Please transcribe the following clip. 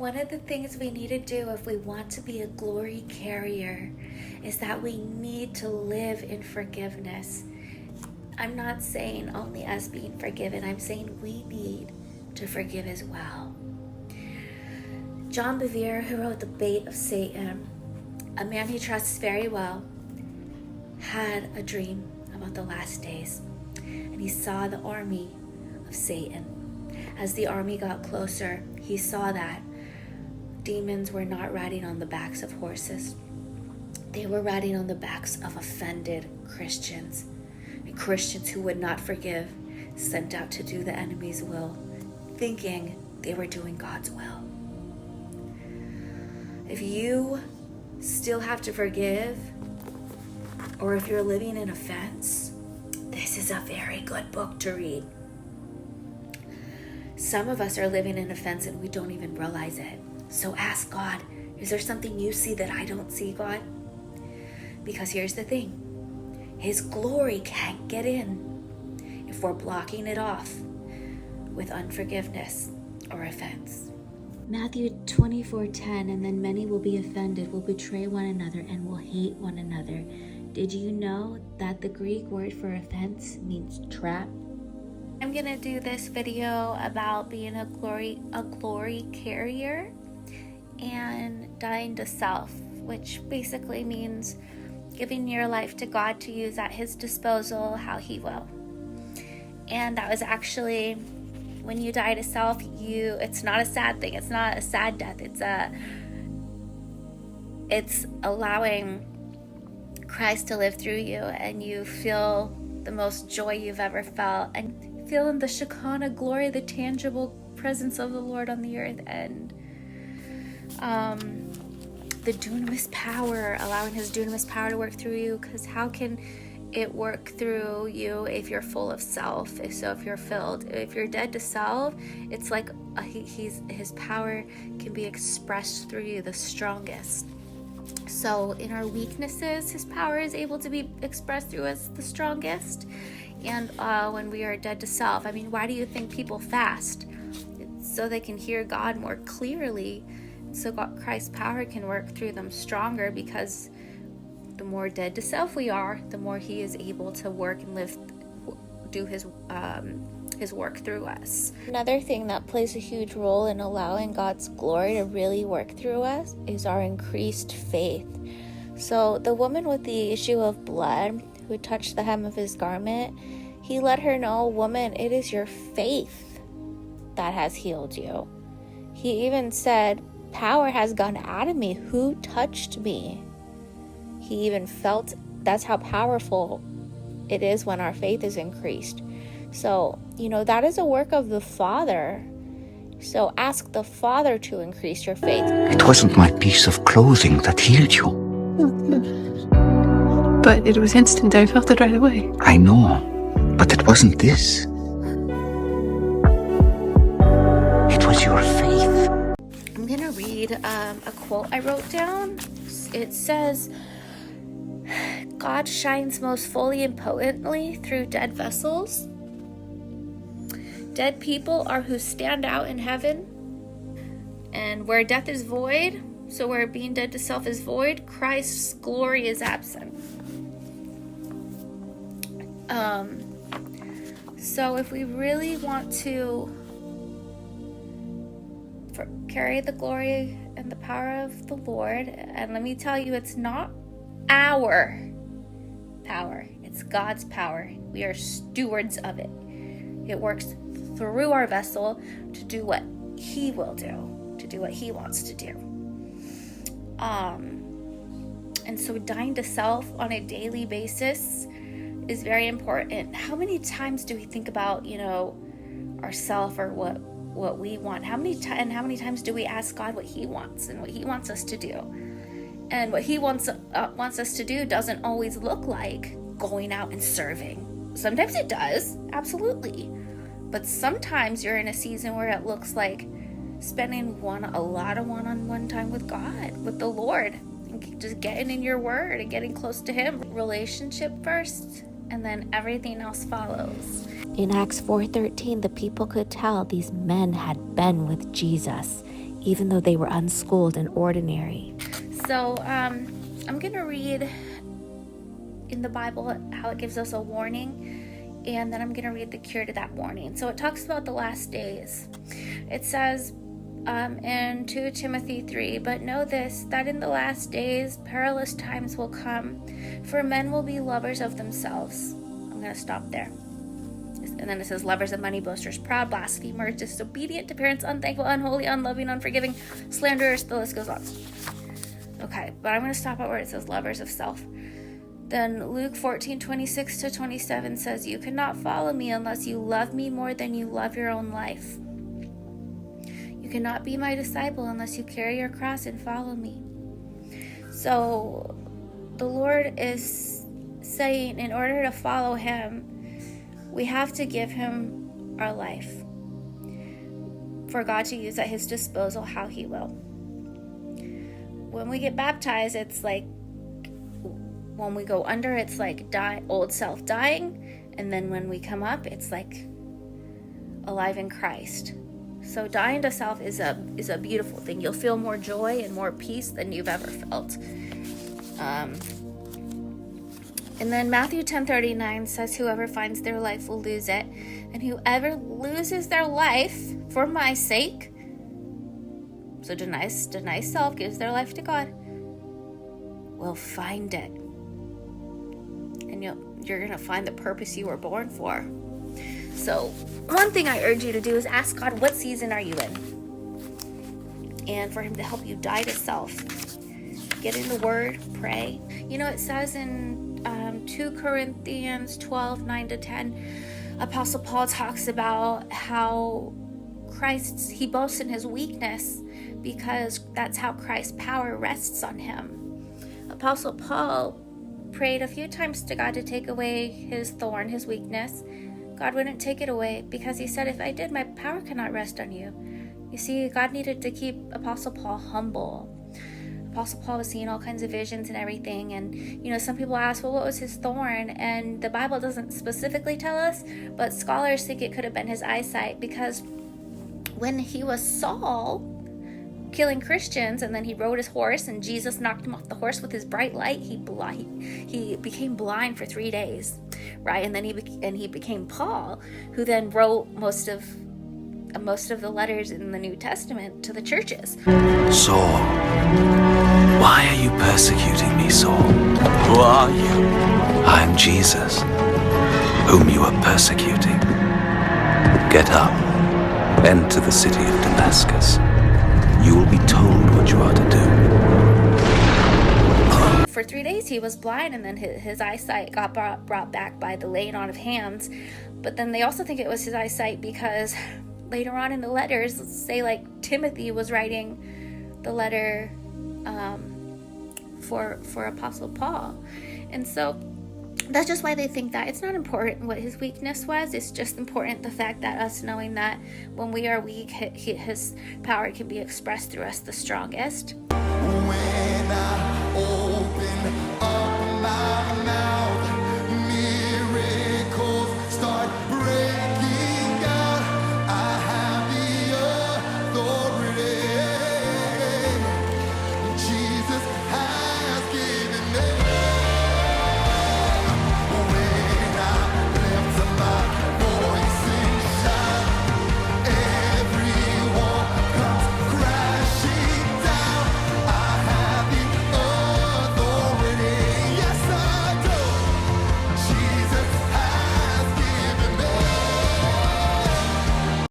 One of the things we need to do if we want to be a glory carrier is that we need to live in forgiveness. I'm not saying only us being forgiven. I'm saying we need to forgive as well. John Bevere, who wrote The Bait of Satan, a man he trusts very well, had a dream about the last days. And he saw the army of Satan. As the army got closer, he saw that demons were not riding on the backs of horses. They were riding on the backs of offended Christians. And Christians who would not forgive, sent out to do the enemy's will, thinking they were doing God's will. If you still have to forgive, or if you're living in offense, this is a very good book to read. Some of us are living in offense and we don't even realize it. So ask God, is there something you see that I don't see, God? Because here's the thing, His glory can't get in if we're blocking it off with unforgiveness or offense. Matthew 24:10, and then many will be offended, will betray one another, and will hate one another. Did you know that the Greek word for offense means trap? I'm gonna do this video about being a glory carrier and dying to self, which basically means giving your life to God to use at His disposal how He will. And that was actually, when you die to self, it's not a sad thing. It's not a sad death. It's allowing Christ to live through you, and you feel the most joy you've ever felt, and feeling the Shekinah glory, the tangible presence of the Lord on the earth, and the dunamis power, allowing His dunamis power to work through you. Because how can it work through you if you're full of self? If you're dead to self, it's like His power can be expressed through you the strongest. So in our weaknesses, His power is able to be expressed through us the strongest. And when we are dead to self, I mean, why do you think people fast? It's so they can hear God more clearly, so Christ's power can work through them stronger, because the more dead to self we are, the more He is able to work and do His work through us. Another thing that plays a huge role in allowing God's glory to really work through us is our increased faith. So the woman with the issue of blood who touched the hem of His garment, He let her know, woman, it is your faith that has healed you. He even said, power has gone out of me. Who touched me? He even felt that's how powerful it is when our faith is increased. So, that is a work of the Father. So ask the Father to increase your faith. It wasn't my piece of clothing that healed you. But it was instant. I felt it right away. I know, but it wasn't this. It was your faith. I'm going to read a quote I wrote down. It says, God shines most fully and potently through dead vessels. Dead people are who stand out in heaven. And where death is void, so where being dead to self is void, Christ's glory is absent. So if we really want to carry the glory and the power of the Lord, and let me tell you, it's not our power, it's God's power. We are stewards of it. It works through our vessel to do what He will do, to do what He wants to do. And so dying to self on a daily basis is very important. How many times do we think about, ourself or what we want? How many times do we ask God what He wants and what He wants us to do? And what He wants us to do doesn't always look like going out and serving. Sometimes it does, absolutely. But sometimes you're in a season where it looks like spending a lot of one-on-one time with God, with the Lord, and just getting in your word and getting close to Him. Relationship first, and then everything else follows. In Acts 4:13, the people could tell these men had been with Jesus. even though they were unschooled and ordinary. So I'm going to read in the Bible how it gives us a warning, and then I'm going to read the cure to that warning. So it talks about the last days. It says in 2 Timothy 3, "But know this, that in the last days perilous times will come, for men will be lovers of themselves." I'm going to stop there. And then it says, "Lovers of money, boasters, proud, blasphemers, disobedient to parents, unthankful, unholy, unloving, unforgiving, slanderers," the list goes on. Okay, but I'm going to stop at where it says lovers of self. Then Luke 14:26-27 says, "You cannot follow me unless you love me more than you love your own life. You cannot be my disciple unless you carry your cross and follow me." So the Lord is saying, in order to follow him, we have to give him our life for God to use at his disposal how he will. When we get baptized, it's like, when we go under, it's like old self dying, and then when we come up, it's like alive in Christ. So dying to self is a beautiful thing. You'll feel more joy and more peace than you've ever felt. And then Matthew 10:39 says, "Whoever finds their life will lose it, and whoever loses their life for my sake," so denies self, gives their life to God, "will find it." And you're going to find the purpose you were born for. So one thing I urge you to do is ask God, what season are you in? And for him to help you die to self. Get in the Word, pray. It says in 2 Corinthians 12:9-10, Apostle Paul talks about how he boasts in his weakness because that's how Christ's power rests on him. Apostle Paul prayed a few times to God to take away his thorn, his weakness. God wouldn't take it away because he said, "If I did, my power cannot rest on you." You see, God needed to keep Apostle Paul humble. Apostle Paul was seeing all kinds of visions and everything, and some people ask, well, what was his thorn? And the Bible doesn't specifically tell us, but scholars think it could have been his eyesight, because when he was Saul killing Christians, and then he rode his horse and Jesus knocked him off the horse with his bright light, he became blind for 3 days, right? And then he became Paul, who then wrote most of the letters in the New Testament to the churches. "Saul, why are you persecuting me, Saul? Who are you?" "I am Jesus, whom you are persecuting. Get up, enter the city of Damascus. You will be told what you are to do." For 3 days he was blind, and then his eyesight got brought back by the laying on of hands. But then they also think it was his eyesight because later on in the letters, say like Timothy was writing the letter for Apostle Paul. And so that's just why they think that. It's not important what his weakness was. It's just important the fact that us knowing that when we are weak, his power can be expressed through us the strongest. When I